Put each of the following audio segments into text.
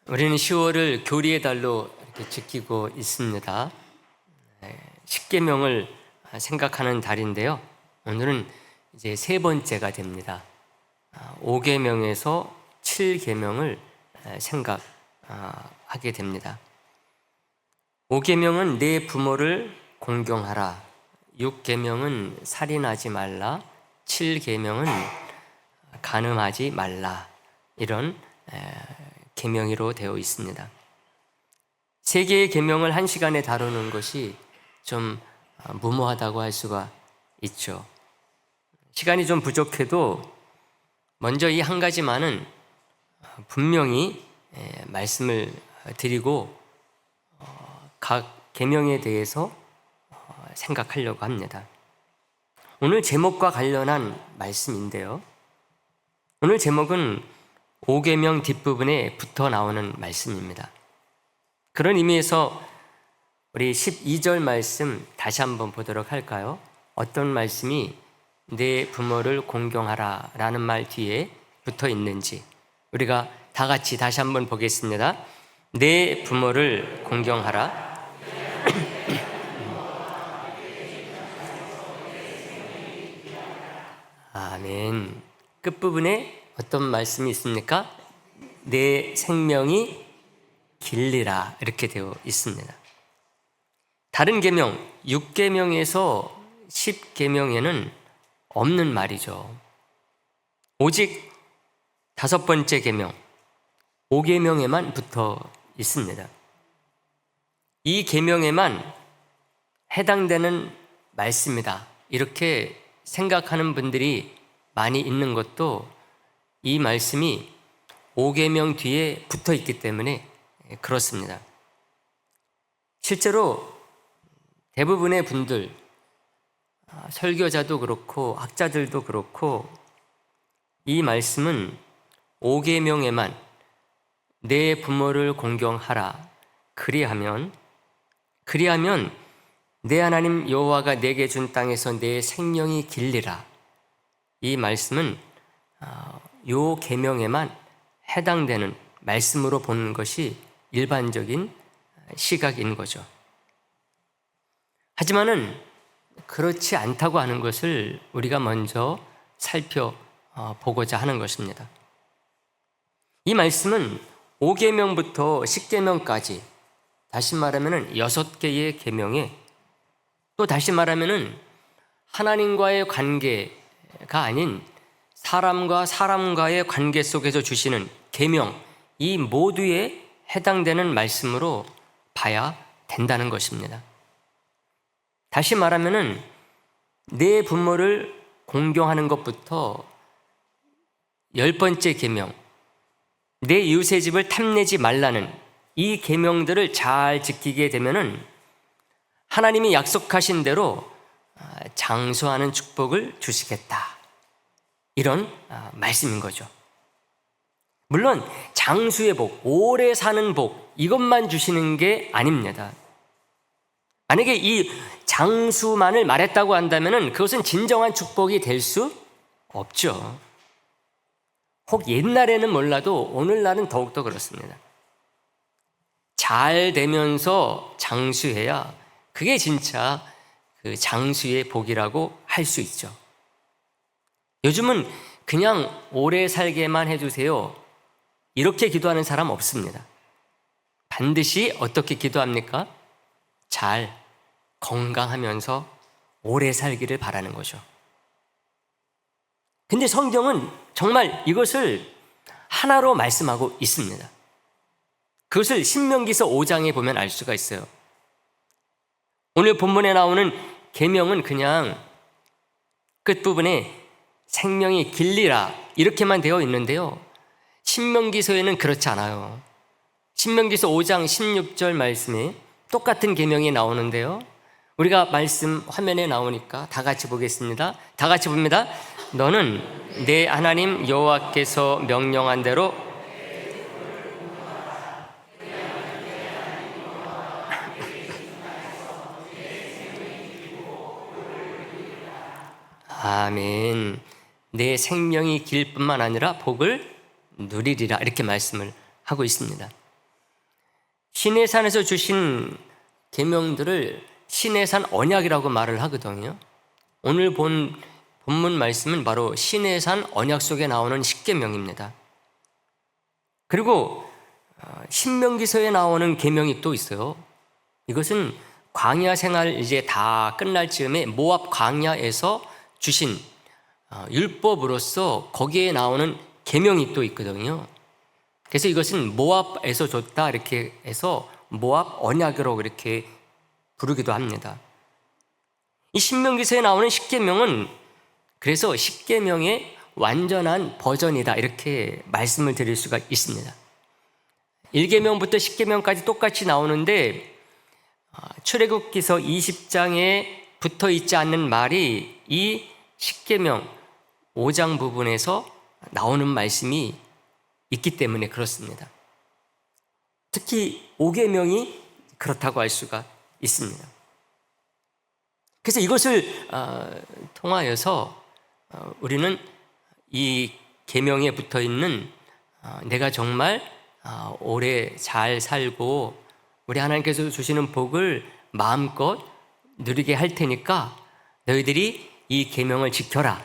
우리는 10월을 교리의 달로 이렇게 지키고 있습니다. 십계명을 생각하는 달인데요. 오늘은 이제 세 번째가 됩니다. 5계명에서 7계명을 생각하게 됩니다. 5계명은 내 부모를 공경하라, 6계명은 살인하지 말라, 7계명은 간음하지 말라, 이런 계명으로 되어 있습니다. 세 개의 계명을 한 시간에 다루는 것이 좀 무모하다고 할 수가 있죠. 시간이 좀 부족해도 먼저 이 한 가지만은 분명히 말씀을 드리고 각 계명에 대해서 생각하려고 합니다. 오늘 제목과 관련한 말씀인데요. 오늘 제목은 5계명 뒷부분에 붙어 나오는 말씀입니다. 그런 의미에서 우리 12절 말씀 다시 한번 보도록 할까요? 어떤 말씀이 내 부모를 공경하라 라는 말 뒤에 붙어 있는지 우리가 다 같이 다시 한번 보겠습니다. 내 부모를 공경하라. 아멘. 끝부분에 어떤 말씀이 있습니까? 내 생명이 길리라 이렇게 되어 있습니다. 다른 계명 6계명에서 10계명에는 없는 말이죠. 오직 5번째 계명 5계명에만 붙어 있습니다. 이 계명에만 해당되는 말씀이다 이렇게 생각하는 분들이 많이 있는 것도 이 말씀이 5계명 뒤에 붙어 있기 때문에 그렇습니다. 실제로 대부분의 분들, 설교자도 그렇고 학자들도 그렇고 이 말씀은 5계명에만 내 부모를 공경하라 그리하면 내 하나님 여호와가 내게 준 땅에서 내 생명이 길리라, 이 말씀은 요 계명에만 해당되는 말씀으로 보는 것이 일반적인 시각인 거죠. 하지만은 그렇지 않다고 하는 것을 우리가 먼저 살펴보고자 하는 것입니다. 이 말씀은 5계명부터 10계명까지, 다시 말하면 6개의 계명에, 또 다시 말하면 하나님과의 관계가 아닌 사람과 사람과의 관계 속에서 주시는 계명, 이 모두에 해당되는 말씀으로 봐야 된다는 것입니다. 다시 말하면 내 부모를 공경하는 것부터 10번째 계명, 내 이웃의 집을 탐내지 말라는 이 계명들을 잘 지키게 되면은 하나님이 약속하신 대로 장수하는 축복을 주시겠다, 이런 말씀인 거죠. 물론 장수의 복, 오래 사는 복, 이것만 주시는 게 아닙니다. 만약에 이 장수만을 말했다고 한다면 그것은 진정한 축복이 될 수 없죠. 혹 옛날에는 몰라도 오늘날은 더욱더 그렇습니다. 잘 되면서 장수해야 그게 진짜 그 장수의 복이라고 할 수 있죠. 요즘은 그냥 오래 살게만 해주세요 이렇게 기도하는 사람 없습니다. 반드시 어떻게 기도합니까? 잘 건강하면서 오래 살기를 바라는 거죠. 근데 성경은 정말 이것을 하나로 말씀하고 있습니다. 그것을 신명기서 5장에 보면 알 수가 있어요. 오늘 본문에 나오는 계명은 그냥 끝부분에 생명이 길리라 이렇게만 되어 있는데요, 신명기서에는 그렇지 않아요. 신명기서 5장 16절 말씀에 똑같은 계명이 나오는데요, 우리가 말씀 화면에 나오니까 다 같이 보겠습니다. 다 같이 봅니다. 너는 내 하나님 여호와께서 명령한 대로 아멘. 내 생명이 길 뿐만 아니라 복을 누리리라 이렇게 말씀을 하고 있습니다. 시내산에서 주신 계명들을 시내산 언약이라고 말을 하거든요. 오늘 본 본문 말씀은 바로 시내산 언약 속에 나오는 십계명입니다. 그리고 신명기서에 나오는 계명이 또 있어요. 이것은 광야 생활 이제 다 끝날 즈음에 모압 광야에서 주신 율법으로서 거기에 나오는 계명이 또 있거든요. 그래서 이것은 모압에서 줬다 이렇게 해서 모압 언약으로 이렇게 부르기도 합니다. 이 신명기서에 나오는 십계명은 그래서 십계명의 완전한 버전이다 이렇게 말씀을 드릴 수가 있습니다. 1계명부터 10계명까지 똑같이 나오는데 출애굽기서 20장에 붙어 있지 않는 말이 이 10계명 5장 부분에서 나오는 말씀이 있기 때문에 그렇습니다. 특히 5계명이 그렇다고 할 수가 있습니다. 그래서 이것을 통하여서 우리는 이 계명에 붙어 있는 내가 정말 오래 잘 살고 우리 하나님께서 주시는 복을 마음껏 누리게 할 테니까 너희들이 이 계명을 지켜라.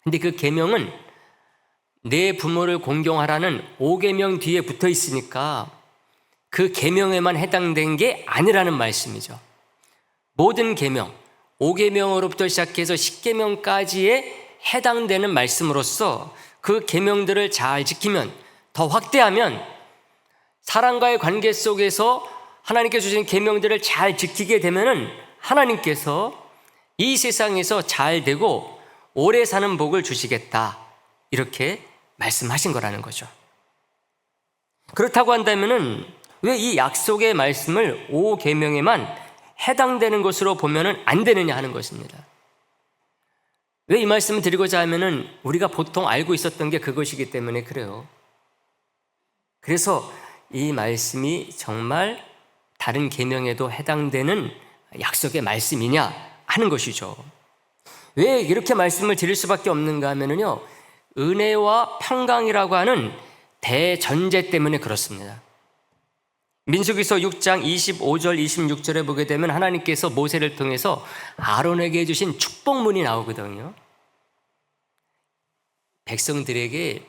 근데 그 계명은 내 부모를 공경하라는 5계명 뒤에 붙어 있으니까 그 계명에만 해당된 게 아니라는 말씀이죠. 모든 계명, 5계명으로부터 시작해서 10계명까지에 해당되는 말씀으로서 그 계명들을 잘 지키면, 더 확대하면 사람과의 관계 속에서 하나님께서 주신 계명들을 잘 지키게 되면은 하나님께서 이 세상에서 잘 되고 오래 사는 복을 주시겠다 이렇게 말씀하신 거라는 거죠. 그렇다고 한다면은 왜 이 약속의 말씀을 5계명에만 해당되는 것으로 보면은 안 되느냐 하는 것입니다. 왜 이 말씀을 드리고자 하면은 우리가 보통 알고 있었던 게 그것이기 때문에 그래요. 그래서 이 말씀이 정말 다른 계명에도 해당되는 약속의 말씀이냐 하는 것이죠. 왜 이렇게 말씀을 드릴 수밖에 없는가 하면은요, 은혜와 평강이라고 하는 대전제 때문에 그렇습니다. 민수기서 6장 25절 26절에 보게 되면 하나님께서 모세를 통해서 아론에게 해주신 축복문이 나오거든요. 백성들에게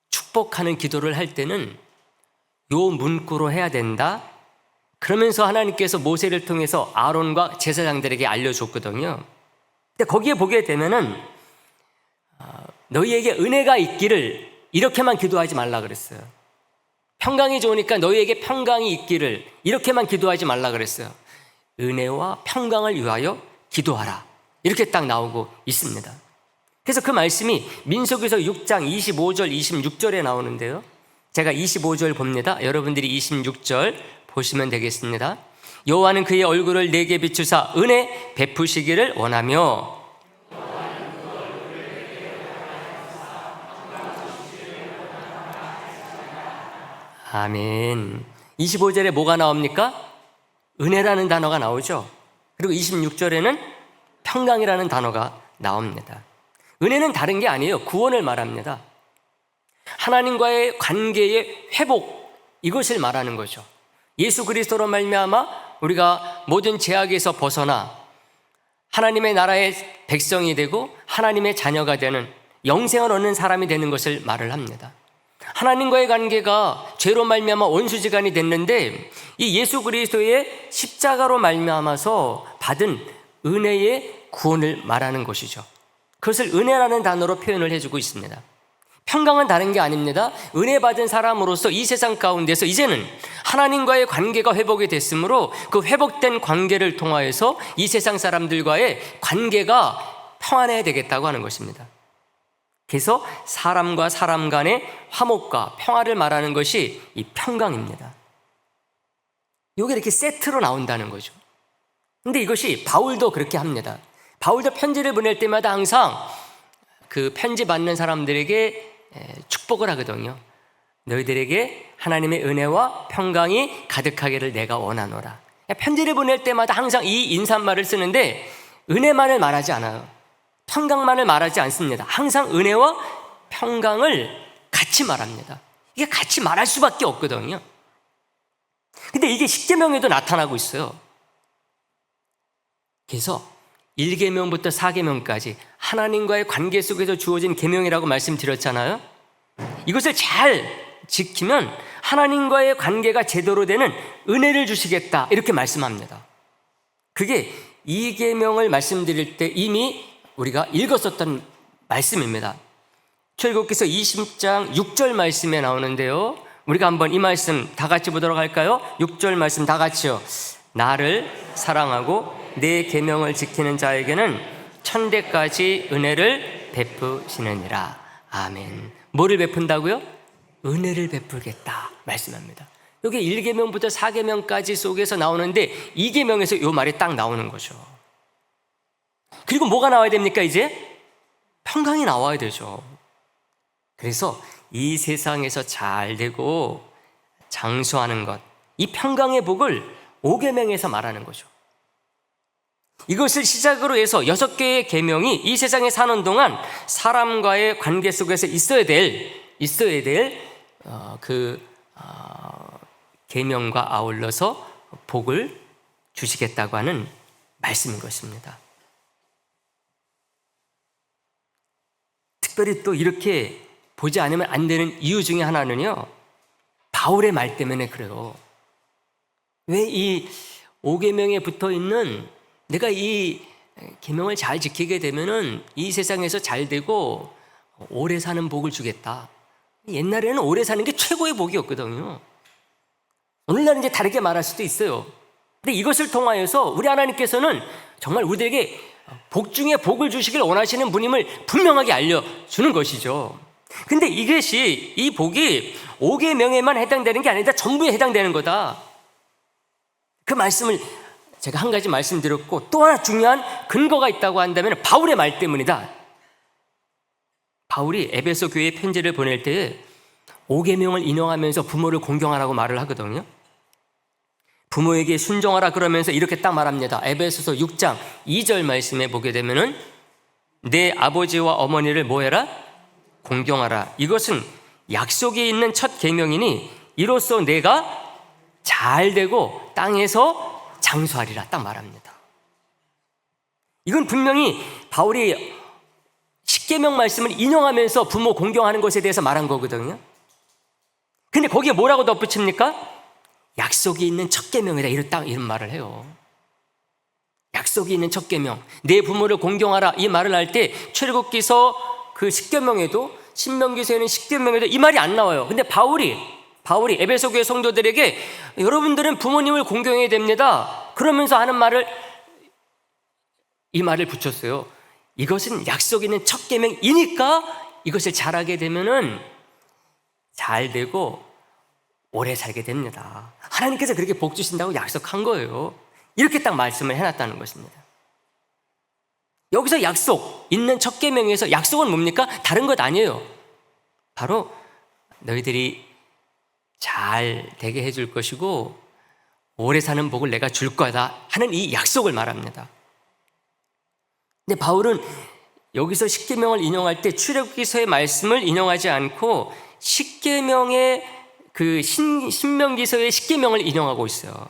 축복하는 기도를 할 때는 요 문구로 해야 된다. 그러면서 하나님께서 모세를 통해서 아론과 제사장들에게 알려줬거든요. 근데 거기에 보게 되면은 너희에게 은혜가 있기를 이렇게만 기도하지 말라 그랬어요. 평강이 좋으니까 너희에게 평강이 있기를 이렇게만 기도하지 말라 그랬어요. 은혜와 평강을 위하여 기도하라. 이렇게 딱 나오고 있습니다. 그래서 그 말씀이 민수기서 6장 25절 26절에 나오는데요. 제가 25절 봅니다. 여러분들이 26절 보시면 되겠습니다. 여호와는 그의 얼굴을 내게 비추사 은혜 베푸시기를 원하며 아멘. 25절에 뭐가 나옵니까? 은혜라는 단어가 나오죠. 그리고 26절에는 평강이라는 단어가 나옵니다. 은혜는 다른 게 아니에요. 구원을 말합니다. 하나님과의 관계의 회복, 이것을 말하는 거죠. 예수 그리스도로 말미암아 우리가 모든 죄악에서 벗어나 하나님의 나라의 백성이 되고 하나님의 자녀가 되는 영생을 얻는 사람이 되는 것을 말을 합니다. 하나님과의 관계가 죄로 말미암아 원수지간이 됐는데 이 예수 그리스도의 십자가로 말미암아서 받은 은혜의 구원을 말하는 것이죠. 그것을 은혜라는 단어로 표현을 해주고 있습니다. 평강은 다른 게 아닙니다. 은혜 받은 사람으로서 이 세상 가운데서 이제는 하나님과의 관계가 회복이 됐으므로 그 회복된 관계를 통하여서 이 세상 사람들과의 관계가 평안해야 되겠다고 하는 것입니다. 그래서 사람과 사람 간의 화목과 평화를 말하는 것이 이 평강입니다. 이게 이렇게 세트로 나온다는 거죠. 근데 이것이 바울도 그렇게 합니다. 바울도 편지를 보낼 때마다 항상 그 편지 받는 사람들에게 축복을 하거든요. 너희들에게 하나님의 은혜와 평강이 가득하기를 내가 원하노라. 편지를 보낼 때마다 항상 이 인사말을 쓰는데 은혜만을 말하지 않아요. 평강만을 말하지 않습니다. 항상 은혜와 평강을 같이 말합니다. 이게 같이 말할 수밖에 없거든요. 근데 이게 십계명에도 나타나고 있어요. 그래서 1계명부터 4계명까지 하나님과의 관계 속에서 주어진 계명이라고 말씀드렸잖아요. 이것을 잘 지키면 하나님과의 관계가 제대로 되는 은혜를 주시겠다, 이렇게 말씀합니다. 그게 2계명을 말씀드릴 때 이미 우리가 읽었었던 말씀입니다. 출애굽기서 20장 6절 말씀에 나오는데요, 우리가 한번 이 말씀 다 같이 보도록 할까요? 6절 말씀 다 같이요. 나를 사랑하고 내 계명을 지키는 자에게는 천대까지 은혜를 베푸시느니라. 아멘. 뭐를 베푼다고요? 은혜를 베풀겠다 말씀합니다. 여기 1계명부터 4계명까지 속에서 나오는데 2계명에서 이 말이 딱 나오는 거죠. 그리고 뭐가 나와야 됩니까? 이제 평강이 나와야 되죠. 그래서 이 세상에서 잘 되고 장수하는 것, 이 평강의 복을 5계명에서 말하는 거죠. 이것을 시작으로 해서 6개의 계명이 이 세상에 사는 동안 사람과의 관계 속에서 있어야 될 계명과 아울러서 복을 주시겠다고 하는 말씀인 것입니다. 특별히 또 이렇게 보지 않으면 안 되는 이유 중에 하나는요, 바울의 말 때문에 그래요. 왜 이 5계명에 붙어 있는 내가 이 계명을 잘 지키게 되면은 이 세상에서 잘 되고 오래 사는 복을 주겠다. 옛날에는 오래 사는 게 최고의 복이었거든요. 오늘날은 이제 다르게 말할 수도 있어요. 근데 이것을 통하여서 우리 하나님께서는 정말 우리에게 복 중에 복을 주시길 원하시는 분임을 분명하게 알려주는 것이죠. 근데 이것이, 이 복이 5계명에만 해당되는 게 아니다, 전부에 해당되는 거다. 그 말씀을 제가 한 가지 말씀드렸고, 또 하나 중요한 근거가 있다고 한다면 바울의 말 때문이다. 바울이 에베소 교회에 편지를 보낼 때 5계명을 인용하면서 부모를 공경하라고 말을 하거든요. 부모에게 순종하라 그러면서 이렇게 딱 말합니다. 에베소서 6장 2절 말씀에 보게 되면은 내 아버지와 어머니를 뭐해라? 공경하라. 이것은 약속이 있는 첫 계명이니 이로써 내가 잘 되고 땅에서 장수하리라, 딱 말합니다. 이건 분명히 바울이 10계명 말씀을 인용하면서 부모 공경하는 것에 대해서 말한 거거든요. 근데 거기에 뭐라고 덧붙입니까? 약속이 있는 첫 계명이다, 이런 말을 해요. 약속이 있는 첫 계명, 내 부모를 공경하라, 이 말을 할 때 출애굽기서 그 10계명에도, 신명기서에는 10계명에도 이 말이 안 나와요. 근데 바울이 에베소 교회 성도들에게 여러분들은 부모님을 공경해야 됩니다, 그러면서 하는 말을, 이 말을 붙였어요. 이것은 약속 있는 첫 계명이니까 이것을 잘하게 되면은 잘 되고 오래 살게 됩니다. 하나님께서 그렇게 복 주신다고 약속한 거예요. 이렇게 딱 말씀을 해놨다는 것입니다. 여기서 약속 있는 첫 계명에서 약속은 뭡니까? 다른 것 아니에요. 바로 너희들이 잘 되게 해줄 것이고 오래 사는 복을 내가 줄 거다 하는 이 약속을 말합니다. 근데 바울은 여기서 10계명을 인용할 때 출애굽기서의 말씀을 인용하지 않고 10계명의 그 신명기서의 10계명을 인용하고 있어요.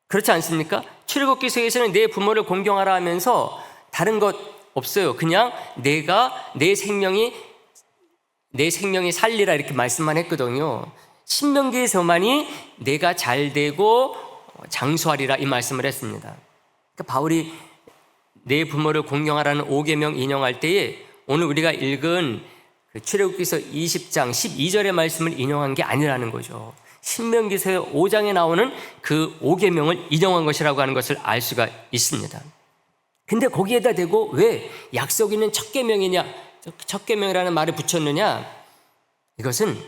그렇지 않습니까? 출애굽기서에서는 내 부모를 공경하라 하면서 다른 것 없어요. 그냥 내가 내 생명이 살리라, 이렇게 말씀만 했거든요. 신명기에서만이 내가 잘 되고 장수하리라, 이 말씀을 했습니다. 그러니까 바울이 내 부모를 공경하라는 5계명 인용할 때에 오늘 우리가 읽은 출애굽기서 20장 12절의 말씀을 인용한 게 아니라는 거죠. 신명기서 5장에 나오는 그 5계명을 인용한 것이라고 하는 것을 알 수가 있습니다. 근데 거기에다 대고 왜 약속 있는 첫 계명이라는 말을 붙였느냐? 이것은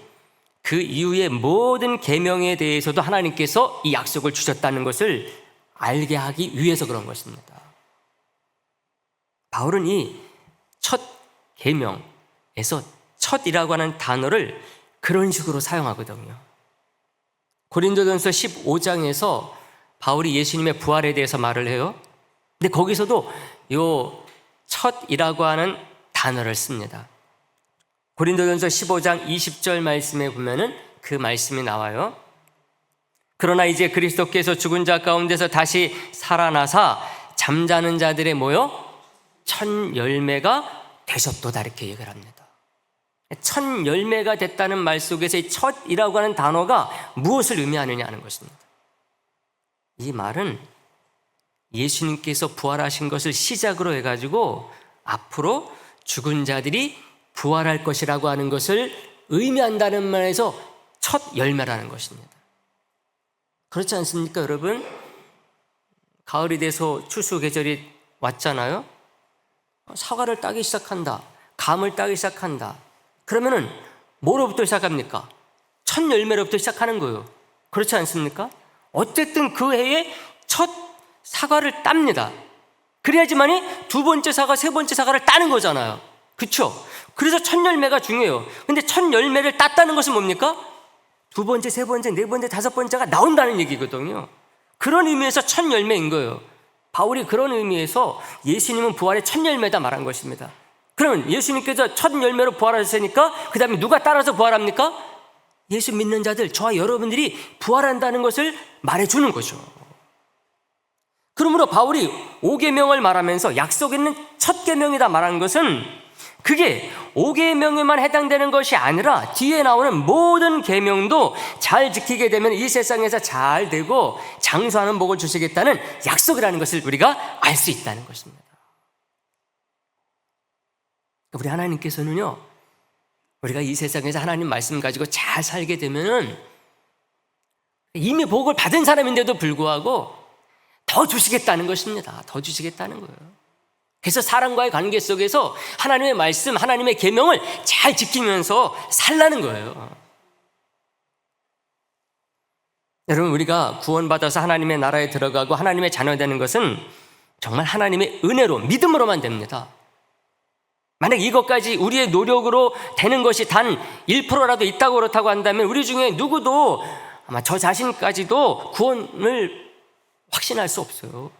그 이후의 모든 계명에 대해서도 하나님께서 이 약속을 주셨다는 것을 알게 하기 위해서 그런 것입니다. 바울은 이 첫 계명에서 첫이라고 하는 단어를 그런 식으로 사용하거든요. 고린도전서 15장에서 바울이 예수님의 부활에 대해서 말을 해요. 근데 거기서도 요 첫이라고 하는 단어를 씁니다. 고린도전서 15장 20절 말씀에 보면은 그 말씀이 나와요. 그러나 이제 그리스도께서 죽은 자 가운데서 다시 살아나사 잠자는 자들의 첫 열매가 되셨도다, 이렇게 얘기를 합니다. 첫 열매가 됐다는 말 속에서 이 첫이라고 하는 단어가 무엇을 의미하느냐 하는 것입니다. 이 말은 예수님께서 부활하신 것을 시작으로 해가지고 앞으로 죽은 자들이 부활할 것이라고 하는 것을 의미한다는 말에서 첫 열매라는 것입니다. 그렇지 않습니까, 여러분? 가을이 돼서 추수 계절이 왔잖아요. 사과를 따기 시작한다, 감을 따기 시작한다. 그러면은 뭐로부터 시작합니까? 첫 열매로부터 시작하는 거예요. 그렇지 않습니까? 어쨌든 그 해에 첫 사과를 땁니다. 그래야지만이 두 번째 사과, 세 번째 사과를 따는 거잖아요. 그렇죠? 그래서 첫 열매가 중요해요. 근데 첫 열매를 땄다는 것은 뭡니까? 두 번째, 세 번째, 네 번째, 다섯 번째가 나온다는 얘기거든요. 그런 의미에서 첫 열매인 거예요. 바울이 그런 의미에서 예수님은 부활의 첫 열매다 말한 것입니다. 그러면 예수님께서 첫 열매로 부활하셨으니까 그 다음에 누가 따라서 부활합니까? 예수 믿는 자들, 저와 여러분들이 부활한다는 것을 말해주는 거죠. 그러므로 바울이 5계명을 말하면서 약속에 있는 첫 계명이다 말하는 것은 그게 5계명에만 해당되는 것이 아니라 뒤에 나오는 모든 계명도 잘 지키게 되면 이 세상에서 잘 되고 장수하는 복을 주시겠다는 약속이라는 것을 우리가 알 수 있다는 것입니다. 우리 하나님께서는요, 우리가 이 세상에서 하나님 말씀 가지고 잘 살게 되면은 이미 복을 받은 사람인데도 불구하고 더 주시겠다는 것입니다. 더 주시겠다는 거예요. 그래서 사람과의 관계 속에서 하나님의 말씀, 하나님의 계명을 잘 지키면서 살라는 거예요. 여러분, 우리가 구원받아서 하나님의 나라에 들어가고 하나님의 자녀 되는 것은 정말 하나님의 은혜로, 믿음으로만 됩니다. 만약 이것까지 우리의 노력으로 되는 것이 단 1%라도 있다고 그렇다고 한다면 우리 중에 누구도 아마 저 자신까지도 구원을 확신할 수 없어요.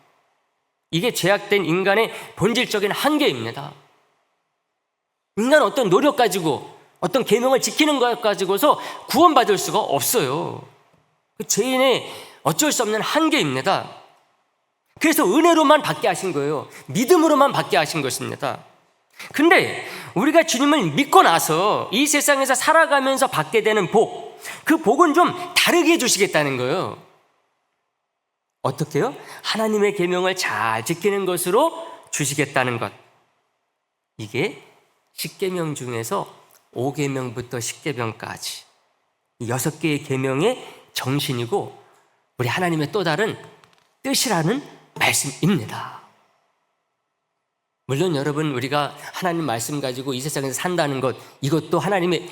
이게 죄악된 인간의 본질적인 한계입니다. 인간은 어떤 노력 가지고 어떤 계명을 지키는 것 가지고서 구원받을 수가 없어요. 죄인의 어쩔 수 없는 한계입니다. 그래서 은혜로만 받게 하신 거예요. 믿음으로만 받게 하신 것입니다. 근데 우리가 주님을 믿고 나서 이 세상에서 살아가면서 받게 되는 복, 그 복은 좀 다르게 해주시겠다는 거예요. 어떻게요? 하나님의 계명을 잘 지키는 것으로 주시겠다는 것. 이게 10계명 중에서 5계명부터 10계명까지 6개의 계명의 정신이고 우리 하나님의 또 다른 뜻이라는 말씀입니다. 물론 여러분, 우리가 하나님 말씀 가지고 이 세상에서 산다는 것, 이것도 하나님의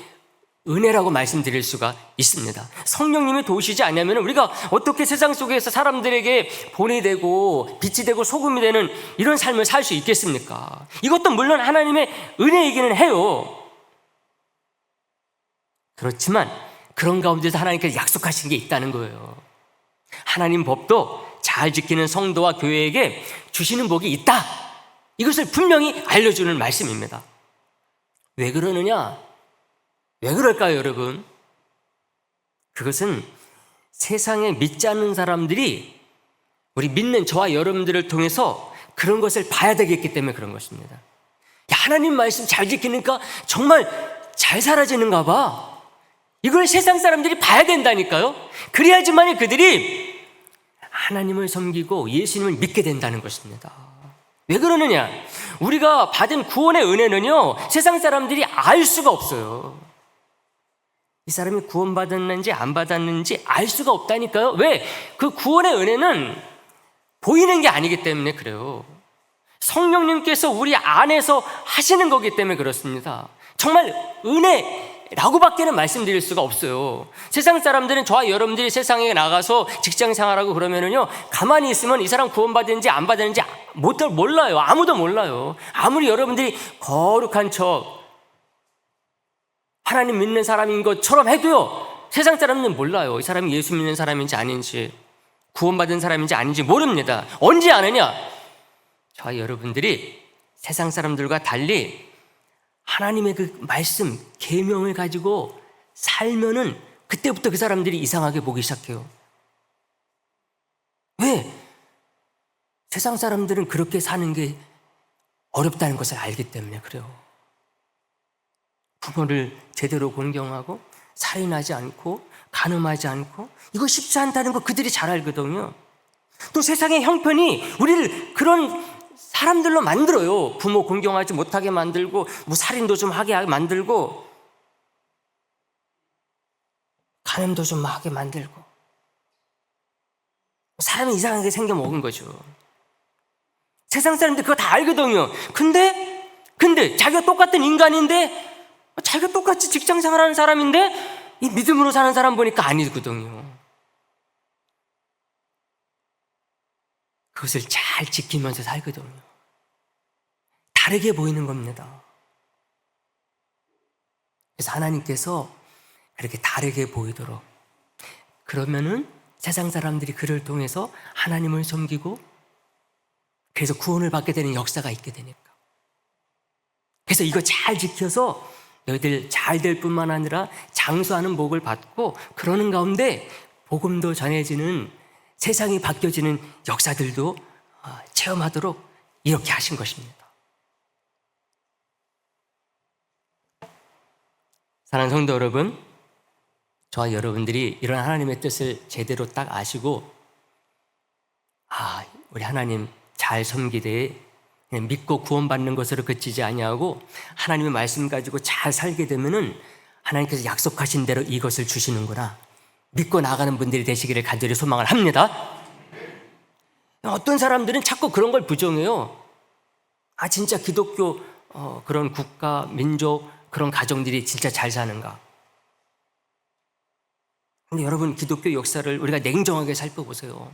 은혜라고 말씀드릴 수가 있습니다. 성령님이 도우시지 않으면 우리가 어떻게 세상 속에서 사람들에게 본이 되고 빛이 되고 소금이 되는 이런 삶을 살 수 있겠습니까? 이것도 물론 하나님의 은혜이기는 해요. 그렇지만 그런 가운데서 하나님께서 약속하신 게 있다는 거예요. 하나님 법도 잘 지키는 성도와 교회에게 주시는 복이 있다. 이것을 분명히 알려주는 말씀입니다. 왜 그러느냐? 왜 그럴까요, 여러분? 그것은 세상에 믿지 않는 사람들이 우리 믿는 저와 여러분들을 통해서 그런 것을 봐야 되겠기 때문에 그런 것입니다. 야, 하나님 말씀 잘 지키니까 정말 잘 살아지는가 봐. 이걸 세상 사람들이 봐야 된다니까요. 그래야지만 그들이 하나님을 섬기고 예수님을 믿게 된다는 것입니다. 왜 그러느냐? 우리가 받은 구원의 은혜는요, 세상 사람들이 알 수가 없어요. 이 사람이 구원받았는지 안 받았는지 알 수가 없다니까요. 왜? 그 구원의 은혜는 보이는 게 아니기 때문에 그래요. 성령님께서 우리 안에서 하시는 거기 때문에 그렇습니다. 정말 은혜라고밖에는 말씀드릴 수가 없어요. 세상 사람들은 저와 여러분들이 세상에 나가서 직장 생활하고 그러면은요, 가만히 있으면 이 사람 구원받았는지 안 받았는지 몰라요. 아무도 몰라요. 아무리 여러분들이 거룩한 척 하나님 믿는 사람인 것처럼 해도요, 세상 사람은 몰라요. 이 사람이 예수 믿는 사람인지 아닌지, 구원받은 사람인지 아닌지 모릅니다. 언제 아느냐? 저와 여러분들이 세상 사람들과 달리 하나님의 그 말씀, 계명을 가지고 살면은 그때부터 그 사람들이 이상하게 보기 시작해요. 왜? 세상 사람들은 그렇게 사는 게 어렵다는 것을 알기 때문에 그래요. 부모를 제대로 공경하고 살인하지 않고 간음하지 않고 이거 쉽지 않다는 거 그들이 잘 알거든요. 또 세상의 형편이 우리를 그런 사람들로 만들어요. 부모 공경하지 못하게 만들고 뭐 살인도 좀 하게 만들고 간음도 좀 하게 만들고 사람이 이상하게 생겨 먹은 거죠. 세상 사람들 그거 다 알거든요. 근데 자기가 똑같은 인간인데 자기가 똑같이 직장 생활하는 사람인데 이 믿음으로 사는 사람 보니까 아니거든요. 그것을 잘 지키면서 살거든요. 다르게 보이는 겁니다. 그래서 하나님께서 그렇게 다르게 보이도록, 그러면은 세상 사람들이 그를 통해서 하나님을 섬기고 그래서 구원을 받게 되는 역사가 있게 되니까. 그래서 이거 잘 지켜서 너희들 잘 될 뿐만 아니라 장수하는 복을 받고 그러는 가운데 복음도 전해지는, 세상이 바뀌어지는 역사들도 체험하도록 이렇게 하신 것입니다. 사랑하는 성도 여러분, 저와 여러분들이 이런 하나님의 뜻을 제대로 딱 아시고 우리 하나님 잘 섬기되 그냥 믿고 구원받는 것으로 그치지 아니하고 하나님의 말씀 가지고 잘 살게 되면은 하나님께서 약속하신 대로 이것을 주시는구나 믿고 나아가는 분들이 되시기를 간절히 소망을 합니다. 어떤 사람들은 자꾸 그런 걸 부정해요. 진짜 기독교 그런 국가, 민족, 그런 가정들이 진짜 잘 사는가? 근데 여러분, 기독교 역사를 우리가 냉정하게 살펴보세요.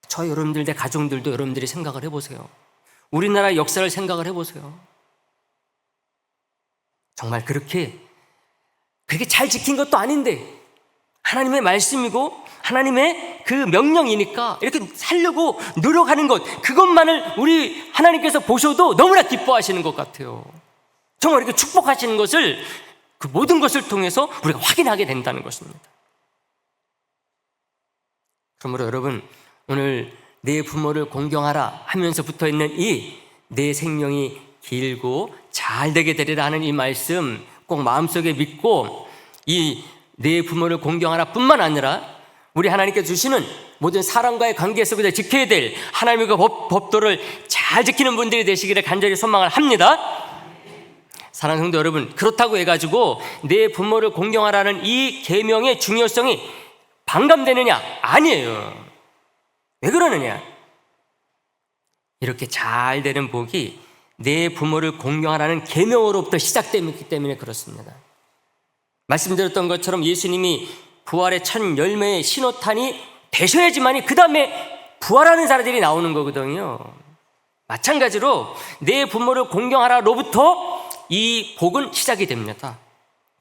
저 여러분들, 내 가정들도 여러분들이 생각을 해보세요. 우리나라 역사를 생각을 해보세요. 정말 그렇게 잘 지킨 것도 아닌데 하나님의 말씀이고 하나님의 그 명령이니까 이렇게 살려고 노력하는 것, 그것만을 우리 하나님께서 보셔도 너무나 기뻐하시는 것 같아요. 정말 이렇게 축복하시는 것을, 그 모든 것을 통해서 우리가 확인하게 된다는 것입니다. 그러므로 여러분, 오늘 내 부모를 공경하라 하면서 붙어있는 이 내 생명이 길고 잘 되게 되리라 하는 이 말씀 꼭 마음속에 믿고 이 내 부모를 공경하라 뿐만 아니라 우리 하나님께 주시는 모든 사람과의 관계 속에서 지켜야 될 하나님의 법도를 잘 지키는 분들이 되시기를 간절히 소망을 합니다. 사랑하는 성도 여러분, 그렇다고 해가지고 내 부모를 공경하라는 이 계명의 중요성이 반감되느냐? 아니에요. 왜 그러느냐? 이렇게 잘 되는 복이 내 부모를 공경하라는 계명으로부터 시작되기 때문에 그렇습니다. 말씀드렸던 것처럼 예수님이 부활의 첫 열매의 신호탄이 되셔야지만이 그 다음에 부활하는 사람들이 나오는 거거든요. 마찬가지로 내 부모를 공경하라로부터 이 복은 시작이 됩니다.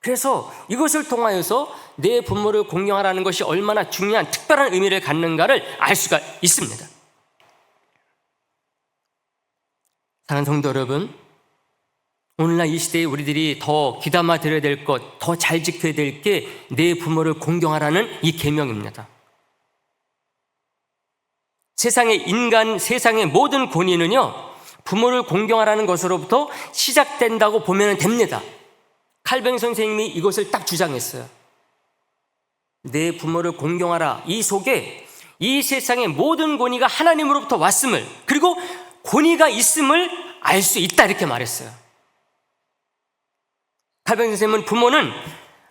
그래서 이것을 통하여서 내 부모를 공경하라는 것이 얼마나 중요한 특별한 의미를 갖는가를 알 수가 있습니다. 사랑하는 성도 여러분, 오늘날 이 시대에 우리들이 더 귀담아 들어야 될 것, 더 잘 지켜야 될 게 내 부모를 공경하라는 이 계명입니다. 세상의 모든 권위는요, 부모를 공경하라는 것으로부터 시작된다고 보면 됩니다. 칼뱅 선생님이 이것을 딱 주장했어요. 내 부모를 공경하라, 이 속에 이 세상의 모든 권위가 하나님으로부터 왔음을, 그리고 권위가 있음을 알 수 있다, 이렇게 말했어요. 칼뱅 선생님은 부모는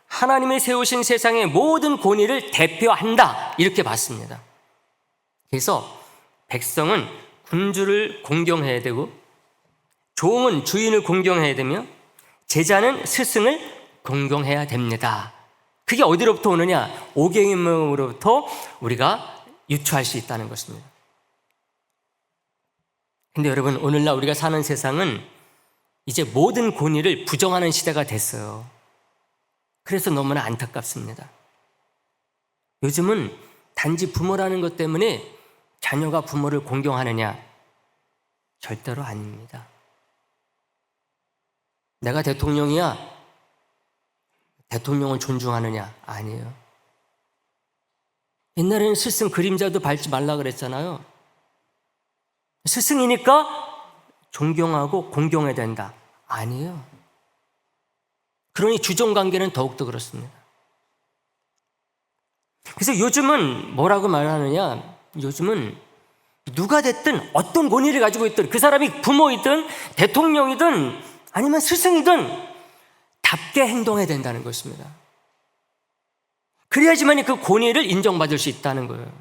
하나님이 세우신 세상의 모든 권위를 대표한다, 이렇게 봤습니다. 그래서 백성은 군주를 공경해야 되고, 종은 주인을 공경해야 되며, 제자는 스승을 공경해야 됩니다. 그게 어디로부터 오느냐? 오경임으로부터 우리가 유추할 수 있다는 것입니다. 근데 여러분, 오늘날 우리가 사는 세상은 이제 모든 권위를 부정하는 시대가 됐어요. 그래서 너무나 안타깝습니다. 요즘은 단지 부모라는 것 때문에 자녀가 부모를 공경하느냐? 절대로 아닙니다. 내가 대통령이야, 대통령을 존중하느냐? 아니에요. 옛날에는 스승 그림자도 밟지 말라 그랬잖아요. 스승이니까 존경하고 공경해야 된다. 아니에요. 그러니 주종관계는 더욱더 그렇습니다. 그래서 요즘은 뭐라고 말하느냐, 요즘은 누가 됐든 어떤 권위를 가지고 있든 그 사람이 부모이든 대통령이든 아니면 스승이든 답게 행동해야 된다는 것입니다. 그래야지만 그 권위를 인정받을 수 있다는 거예요.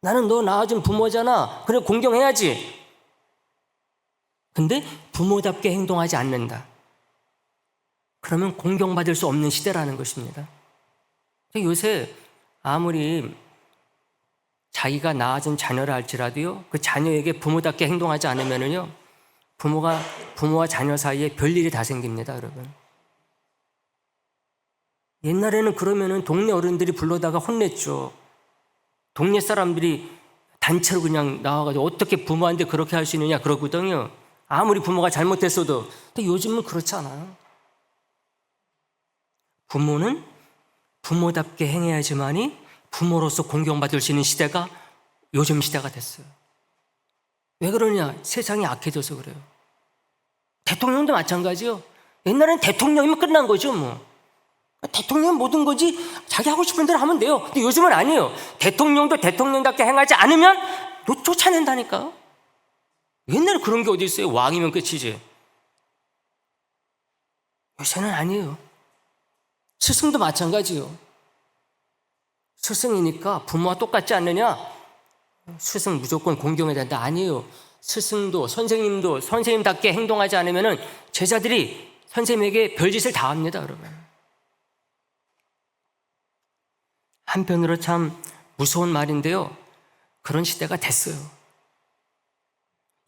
나는 너 낳아준 부모잖아. 그래 공경해야지. 근데 부모답게 행동하지 않는다. 그러면 공경받을 수 없는 시대라는 것입니다. 요새 아무리 자기가 낳아준 자녀를 할지라도요, 그 자녀에게 부모답게 행동하지 않으면요, 부모와 자녀 사이에 별일이 다 생깁니다, 여러분. 옛날에는 그러면은 동네 어른들이 불러다가 혼냈죠. 동네 사람들이 단체로 그냥 나와가지고 어떻게 부모한테 그렇게 할 수 있느냐 그러거든요. 아무리 부모가 잘못했어도. 근데 요즘은 그렇지 않아요. 부모는 부모답게 행해야지만이 부모로서 공경받을 수 있는 시대가 요즘 시대가 됐어요. 왜 그러냐? 세상이 악해져서 그래요. 대통령도 마찬가지요. 옛날엔 대통령이면 끝난 거죠, 뭐. 대통령은 모든 거지 자기 하고 싶은 대로 하면 돼요. 근데 요즘은 아니에요. 대통령도 대통령답게 행하지 않으면 쫓아낸다니까. 옛날에 그런 게 어디 있어요? 왕이면 끝이지. 요새는 아니에요. 스승도 마찬가지요. 스승이니까 부모와 똑같지 않느냐? 스승 무조건 공경해야 된다. 아니에요. 스승도 선생님도 선생님답게 행동하지 않으면 제자들이 선생님에게 별짓을 다 합니다, 여러분. 한편으로 참 무서운 말인데요. 그런 시대가 됐어요.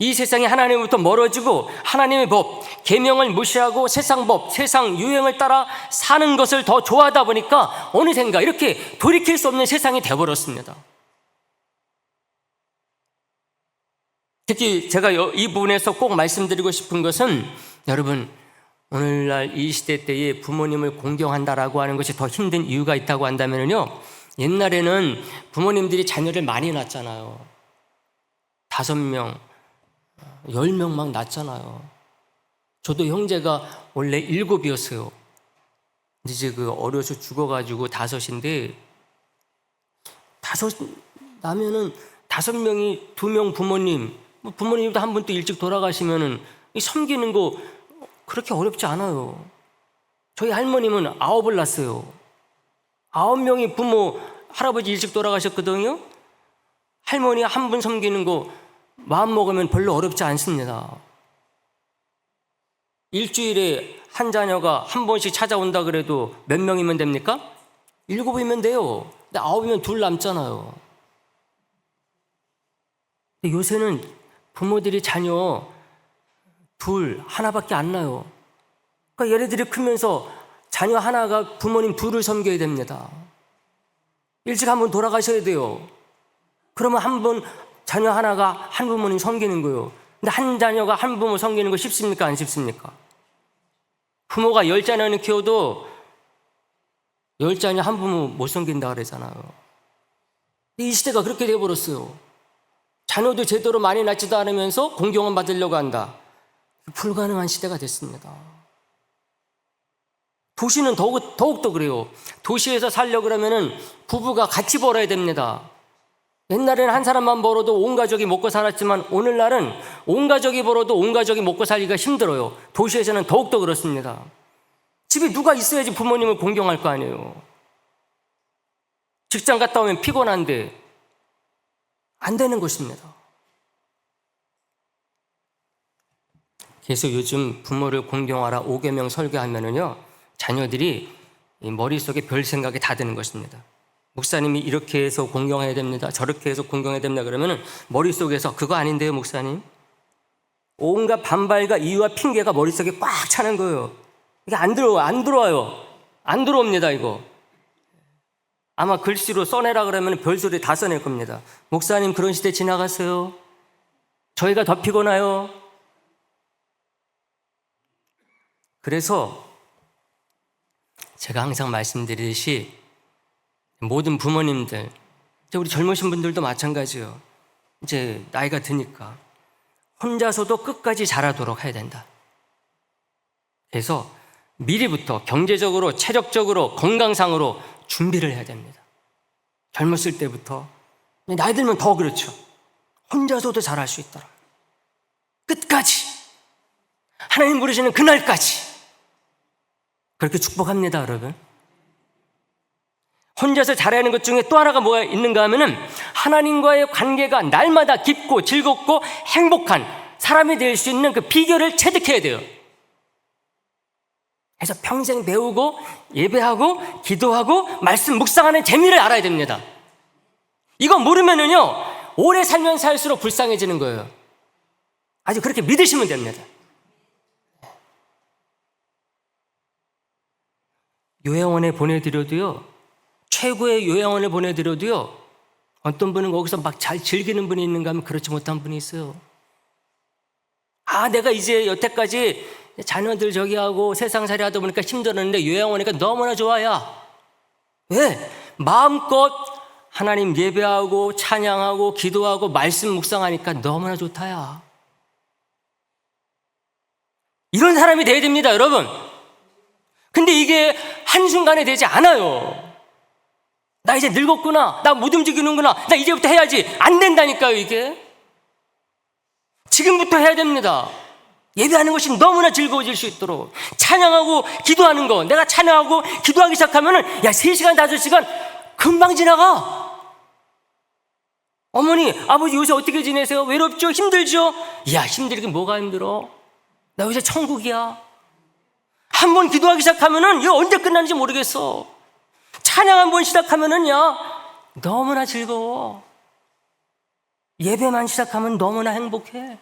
이 세상이 하나님으로부터 멀어지고 하나님의 법, 계명을 무시하고 세상 법, 세상 유행을 따라 사는 것을 더 좋아하다 보니까 어느샌가 이렇게 돌이킬 수 없는 세상이 되어버렸습니다. 특히 제가 이 부분에서 꼭 말씀드리고 싶은 것은 여러분, 오늘날 이 시대 때에 부모님을 공경한다라고 하는 것이 더 힘든 이유가 있다고 한다면요, 옛날에는 부모님들이 자녀를 많이 낳았잖아요. 5명, 10명 막 낳았잖아요. 저도 형제가 원래 7이었어요. 이제 그 어려서 죽어가지고 5인데, 5 나면은 5명이 2명 부모님, 부모님도 한 분 또 일찍 돌아가시면은 섬기는 거 그렇게 어렵지 않아요. 저희 할머님은 9을 낳았어요. 9명이 부모, 할아버지 일찍 돌아가셨거든요. 할머니 한 분 섬기는 거 마음 먹으면 별로 어렵지 않습니다. 일주일에 한 자녀가 한 번씩 찾아온다 그래도 몇 명이면 됩니까? 7이면 돼요. 근데 9이면 2 남잖아요. 근데 요새는 부모들이 자녀 2, 하나밖에 안 낳아요. 그러니까 얘네들이 크면서 자녀 하나가 부모님 2을 섬겨야 됩니다. 일찍 한 번 돌아가셔야 돼요. 그러면 한 번 자녀 하나가 한 부모님 섬기는 거예요. 근데 한 자녀가 한 부모 섬기는 거 쉽습니까? 안 쉽습니까? 부모가 10자녀는 키워도 10자녀 한 부모 못 섬긴다 그러잖아요. 이 시대가 그렇게 되어버렸어요. 자녀도 제대로 많이 낳지도 않으면서 공경은 받으려고 한다. 불가능한 시대가 됐습니다. 도시는 더욱더 그래요. 도시에서 살려고 그러면은 부부가 같이 벌어야 됩니다. 옛날에는 한 사람만 벌어도 온 가족이 먹고 살았지만 오늘날은 온 가족이 벌어도 온 가족이 먹고 살기가 힘들어요. 도시에서는 더욱더 그렇습니다. 집에 누가 있어야지 부모님을 공경할 거 아니에요. 직장 갔다 오면 피곤한데 안 되는 것입니다. 그래서 요즘 부모를 공경하라 5계명 설교하면은요, 자녀들이 머릿속에 별 생각이 다 드는 것입니다. 목사님이 이렇게 해서 공경해야 됩니다. 저렇게 해서 공경해야 됩니다. 그러면은 머릿속에서 그거 아닌데요, 목사님? 온갖 반발과 이유와 핑계가 머릿속에 꽉 차는 거예요. 이게 안 들어와요. 안 들어옵니다, 이거. 아마 글씨로 써내라 그러면 별소리 다 써낼 겁니다. 목사님, 그런 시대 지나갔어요. 저희가 더 피곤해요. 그래서 제가 항상 말씀드리듯이 모든 부모님들, 이제 우리 젊으신 분들도 마찬가지예요. 이제 나이가 드니까 혼자서도 끝까지 자라도록 해야 된다. 그래서 미리부터 경제적으로, 체력적으로, 건강상으로 준비를 해야 됩니다. 젊었을 때부터. 나이 들면 더 그렇죠. 혼자서도 잘할 수 있도록. 끝까지. 하나님 부르시는 그날까지. 그렇게 축복합니다, 여러분. 혼자서 잘해야 하는 것 중에 또 하나가 뭐가 있는가 하면은 하나님과의 관계가 날마다 깊고 즐겁고 행복한 사람이 될 수 있는 그 비결을 체득해야 돼요. 그래서 평생 배우고 예배하고 기도하고 말씀 묵상하는 재미를 알아야 됩니다. 이거 모르면은요, 오래 살면 살수록 불쌍해지는 거예요. 아주 그렇게 믿으시면 됩니다. 요양원에 보내드려도요, 최고의 요양원에 보내드려도요, 어떤 분은 거기서 막 잘 즐기는 분이 있는가 하면 그렇지 못한 분이 있어요. 내가 이제 여태까지 자녀들 저기 하고 세상살이 하다 보니까 힘들었는데 요양원이니까 너무나 좋아요. 왜? 마음껏 하나님 예배하고 찬양하고 기도하고 말씀 묵상하니까 너무나 좋다야. 이런 사람이 돼야 됩니다, 여러분. 근데 이게 한순간에 되지 않아요. 나 이제 늙었구나, 나 못 움직이는구나, 나 이제부터 해야지. 안 된다니까요. 이게 지금부터 해야 됩니다. 예배하는 것이 너무나 즐거워질 수 있도록 찬양하고 기도하는 거, 내가 찬양하고 기도하기 시작하면은 3시간 5시간 금방 지나가. 어머니 아버지 요새 어떻게 지내세요? 외롭죠? 힘들죠? 힘들긴 뭐가 힘들어? 나 요새 천국이야. 한 번 기도하기 시작하면은 이거 언제 끝나는지 모르겠어. 찬양 한 번 시작하면은 너무나 즐거워. 예배만 시작하면 너무나 행복해.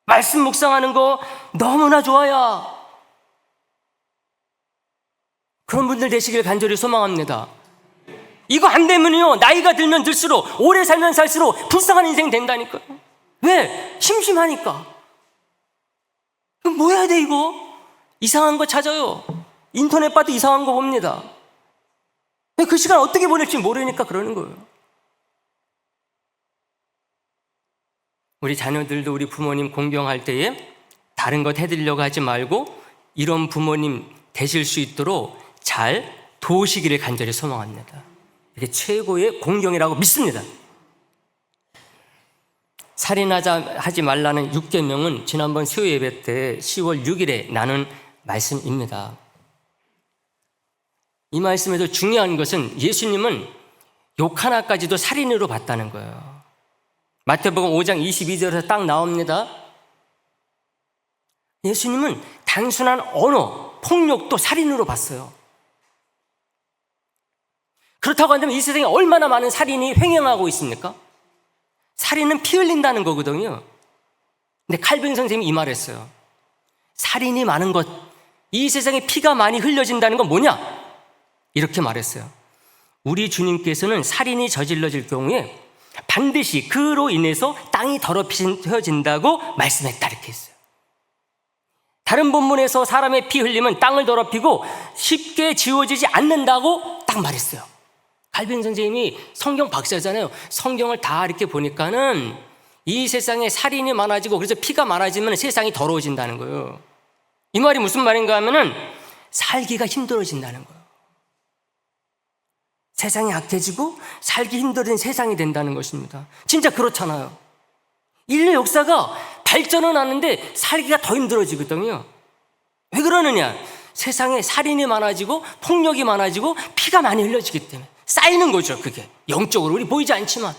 말씀 묵상하는 거 너무나 좋아요. 그런 분들 되시길 간절히 소망합니다. 이거 안 되면요, 나이가 들면 들수록, 오래 살면 살수록 불쌍한 인생 된다니까요. 왜? 심심하니까. 그럼 뭐 해야 돼 이거? 이상한 거 찾아요. 인터넷 봐도 이상한 거 봅니다. 그 시간 어떻게 보낼지 모르니까 그러는 거예요. 우리 자녀들도 우리 부모님 공경할 때에 다른 것 해드리려고 하지 말고 이런 부모님 되실 수 있도록 잘 도우시기를 간절히 소망합니다. 이게 최고의 공경이라고 믿습니다. 살인하지 말라는 6계명은 지난번 수요 예배 때 10월 6일에 나눈 말씀입니다. 이 말씀에서 중요한 것은 예수님은 욕 하나까지도 살인으로 봤다는 거예요. 마태복음 5장 22절에서 딱 나옵니다. 예수님은 단순한 언어, 폭력도 살인으로 봤어요. 그렇다고 한다면 이 세상에 얼마나 많은 살인이 횡행하고 있습니까? 살인은 피 흘린다는 거거든요. 근데 칼빈 선생님이 이 말을 했어요. 살인이 많은 것, 이 세상에 피가 많이 흘려진다는 건 뭐냐? 이렇게 말했어요. 우리 주님께서는 살인이 저질러질 경우에 반드시 그로 인해서 땅이 더럽혀진다고 말씀했다 이렇게 했어요. 다른 본문에서 사람의 피 흘리면 땅을 더럽히고 쉽게 지워지지 않는다고 딱 말했어요. 칼빈 선생님이 성경 박사잖아요. 성경을 다 이렇게 보니까는 이 세상에 살인이 많아지고 그래서 피가 많아지면 세상이 더러워진다는 거예요. 이 말이 무슨 말인가 하면은 살기가 힘들어진다는 거예요. 세상이 악해지고 살기 힘든 세상이 된다는 것입니다. 진짜 그렇잖아요. 인류 역사가 발전은 하는데 살기가 더 힘들어지거든요. 왜 그러느냐? 세상에 살인이 많아지고 폭력이 많아지고 피가 많이 흘려지기 때문에 쌓이는 거죠. 그게 영적으로 우리 보이지 않지만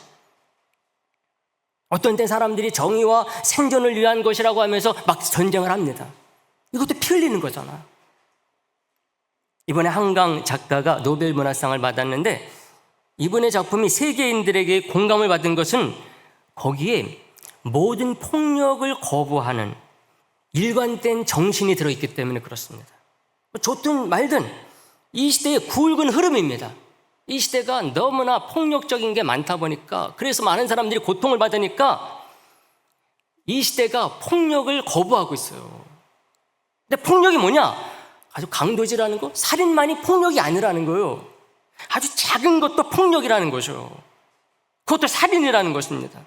어떤 때 사람들이 정의와 생존을 위한 것이라고 하면서 막 전쟁을 합니다. 이것도 피 흘리는 거잖아요. 이번에 한강 작가가 노벨 문학상을 받았는데 이분의 작품이 세계인들에게 공감을 받은 것은 거기에 모든 폭력을 거부하는 일관된 정신이 들어있기 때문에 그렇습니다. 좋든 말든 이 시대의 굵은 흐름입니다. 이 시대가 너무나 폭력적인 게 많다 보니까 그래서 많은 사람들이 고통을 받으니까 이 시대가 폭력을 거부하고 있어요. 근데 폭력이 뭐냐? 아주 강도질하는 거, 살인만이 폭력이 아니라는 거예요. 아주 작은 것도 폭력이라는 거죠. 그것도 살인이라는 것입니다.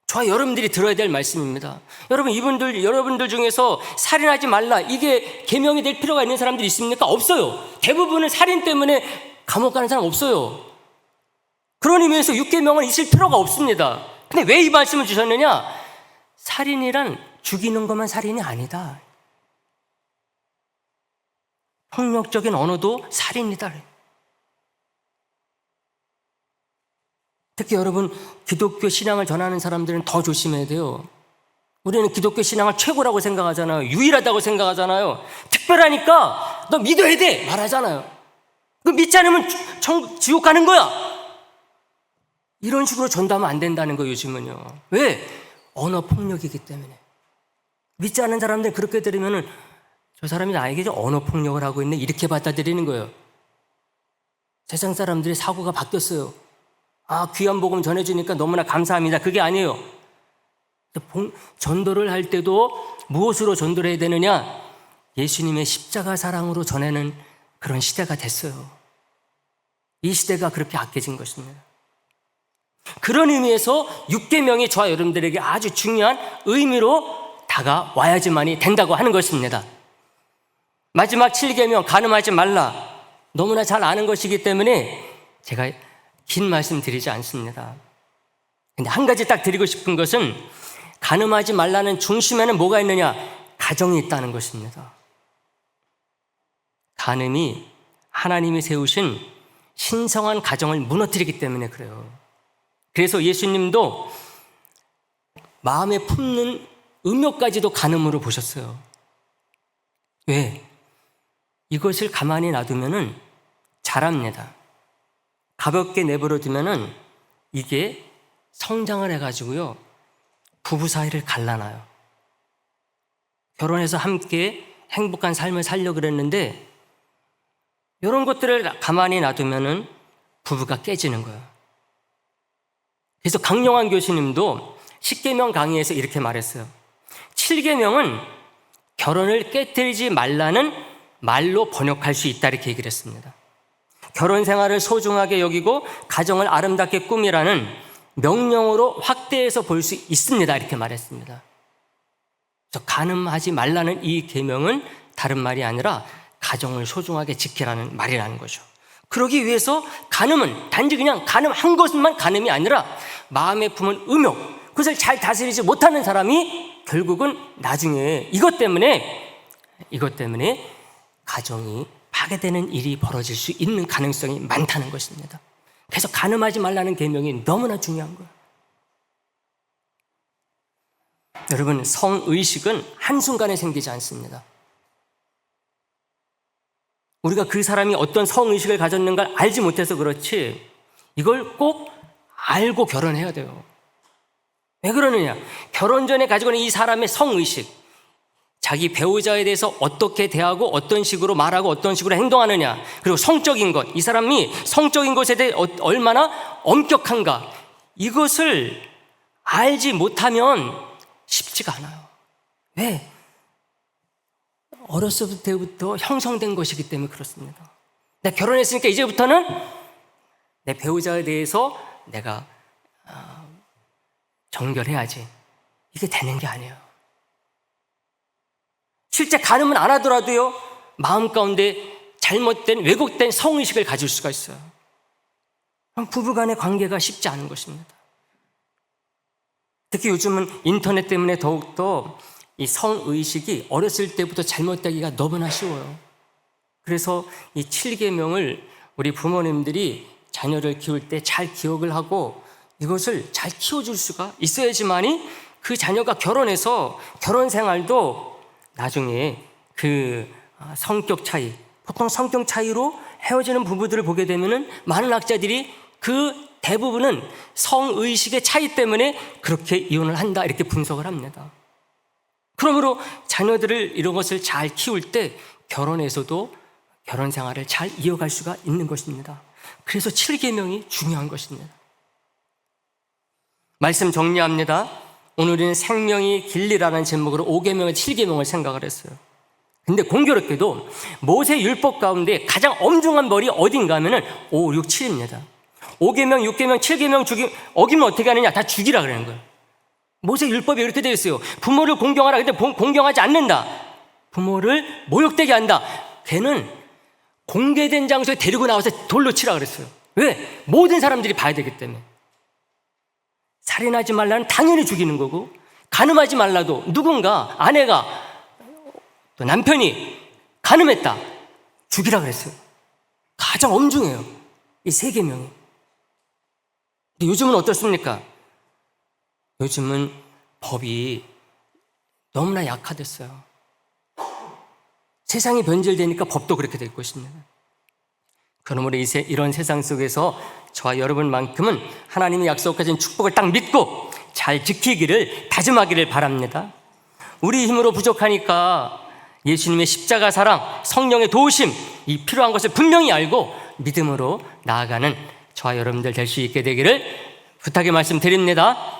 저와 여러분들이 들어야 될 말씀입니다. 여러분, 여러분들 중에서 살인하지 말라, 이게 계명이 될 필요가 있는 사람들이 있습니까? 없어요. 대부분은 살인 때문에 감옥 가는 사람 없어요. 그런 의미에서 6계명은 있을 필요가 없습니다. 근데 왜 이 말씀을 주셨느냐? 살인이란 죽이는 것만 살인이 아니다. 폭력적인 언어도 살인이다. 특히 여러분, 기독교 신앙을 전하는 사람들은 더 조심해야 돼요. 우리는 기독교 신앙을 최고라고 생각하잖아요. 유일하다고 생각하잖아요. 특별하니까 너 믿어야 돼 말하잖아요. 그 믿지 않으면 지옥 가는 거야. 이런 식으로 전도하면 안 된다는 거예요, 요즘은요. 왜? 언어 폭력이기 때문에. 믿지 않는 사람들 그렇게 들으면은 저 사람이 나에게 언어 폭력을 하고 있네, 이렇게 받아들이는 거예요. 세상 사람들의 사고가 바뀌었어요. 아, 귀한 복음 전해주니까 너무나 감사합니다. 그게 아니에요. 전도를 할 때도 무엇으로 전도를 해야 되느냐? 예수님의 십자가 사랑으로 전하는 그런 시대가 됐어요. 이 시대가 그렇게 악해진 것입니다. 그런 의미에서 6계명이 저와 여러분들에게 아주 중요한 의미로 다가와야지만이 된다고 하는 것입니다. 마지막 7계명, 간음하지 말라. 너무나 잘 아는 것이기 때문에 제가 긴 말씀 드리지 않습니다. 근데 한 가지 딱 드리고 싶은 것은, 간음하지 말라는 중심에는 뭐가 있느냐? 가정이 있다는 것입니다. 간음이 하나님이 세우신 신성한 가정을 무너뜨리기 때문에 그래요. 그래서 예수님도 마음에 품는 음욕까지도 간음으로 보셨어요. 왜? 이것을 가만히 놔두면은 자랍니다. 가볍게 내버려 두면은 이게 성장을 해가지고요, 부부 사이를 갈라놔요. 결혼해서 함께 행복한 삶을 살려고 그랬는데 이런 것들을 가만히 놔두면은 부부가 깨지는 거예요. 그래서 강영환 교수님도 10계명 강의에서 이렇게 말했어요. 7계명은 결혼을 깨뜨리지 말라는 말로 번역할 수 있다, 이렇게 얘기를 했습니다. 결혼 생활을 소중하게 여기고 가정을 아름답게 꾸미라는 명령으로 확대해서 볼 수 있습니다, 이렇게 말했습니다. 그래서 간음하지 말라는 이 계명은 다른 말이 아니라 가정을 소중하게 지키라는 말이라는 거죠. 그러기 위해서 간음은 단지 그냥 간음한 것만 간음이 아니라 마음에 품은 음욕, 그것을 잘 다스리지 못하는 사람이 결국은 나중에 이것 때문에 가정이 파괴되는 일이 벌어질 수 있는 가능성이 많다는 것입니다. 그래서 간음하지 말라는 계명이 너무나 중요한 거예요. 여러분, 성의식은 한순간에 생기지 않습니다. 우리가 그 사람이 어떤 성의식을 가졌는가를 알지 못해서 그렇지, 이걸 꼭 알고 결혼해야 돼요. 왜 그러느냐? 결혼 전에 가지고 있는 이 사람의 성의식, 자기 배우자에 대해서 어떻게 대하고 어떤 식으로 말하고 어떤 식으로 행동하느냐, 그리고 성적인 것, 이 사람이 성적인 것에 대해 얼마나 엄격한가, 이것을 알지 못하면 쉽지가 않아요. 왜? 어렸을 때부터 형성된 것이기 때문에 그렇습니다. 내가 결혼했으니까 이제부터는 내 배우자에 대해서 내가 정결해야지, 이게 되는 게 아니에요. 실제 간음은 안 하더라도요, 마음 가운데 잘못된 왜곡된 성의식을 가질 수가 있어요. 그럼 부부간의 관계가 쉽지 않은 것입니다. 특히 요즘은 인터넷 때문에 더욱더 이 성의식이 어렸을 때부터 잘못되기가 너무나 쉬워요. 그래서 이 7계명을 우리 부모님들이 자녀를 키울 때 잘 기억을 하고 이것을 잘 키워줄 수가 있어야지만이 그 자녀가 결혼해서 결혼 생활도 나중에 그 성격 차이, 보통 성격 차이로 헤어지는 부부들을 보게 되면은 많은 학자들이 그 대부분은 성의식의 차이 때문에 그렇게 이혼을 한다, 이렇게 분석을 합니다. 그러므로 자녀들을 이런 것을 잘 키울 때 결혼에서도 결혼 생활을 잘 이어갈 수가 있는 것입니다. 그래서 7계명이 중요한 것입니다. 말씀 정리합니다. 오늘 우리는 생명이 길리라는 제목으로 5계명과 7계명을 생각을 했어요. 근데 공교롭게도 모세 율법 가운데 가장 엄중한 벌이 어딘가 하면은 5, 6, 7입니다. 5계명, 6계명, 7계명 어기면 어떻게 하느냐? 다 죽이라 그러는 거예요. 모세 율법에 이렇게 되어 있어요. 부모를 공경하라. 근데 공경하지 않는다. 부모를 모욕되게 한다. 걔는 공개된 장소에 데리고 나와서 돌로 치라 그랬어요. 왜? 모든 사람들이 봐야 되기 때문에. 살인하지 말라는 당연히 죽이는 거고, 간음하지 말라도 누군가 아내가 또 남편이 간음했다. 죽이라 그랬어요. 가장 엄중해요. 이 3계명이. 근데 요즘은 어떻습니까? 요즘은 법이 너무나 약화됐어요. 세상이 변질되니까 법도 그렇게 될 것입니다. 그러므로 이런 세상 속에서 저와 여러분만큼은 하나님이 약속하신 축복을 딱 믿고 잘 지키기를 다짐하기를 바랍니다. 우리 힘으로 부족하니까 예수님의 십자가 사랑, 성령의 도우심, 이 필요한 것을 분명히 알고 믿음으로 나아가는 저와 여러분들 될 수 있게 되기를 부탁의 말씀 드립니다.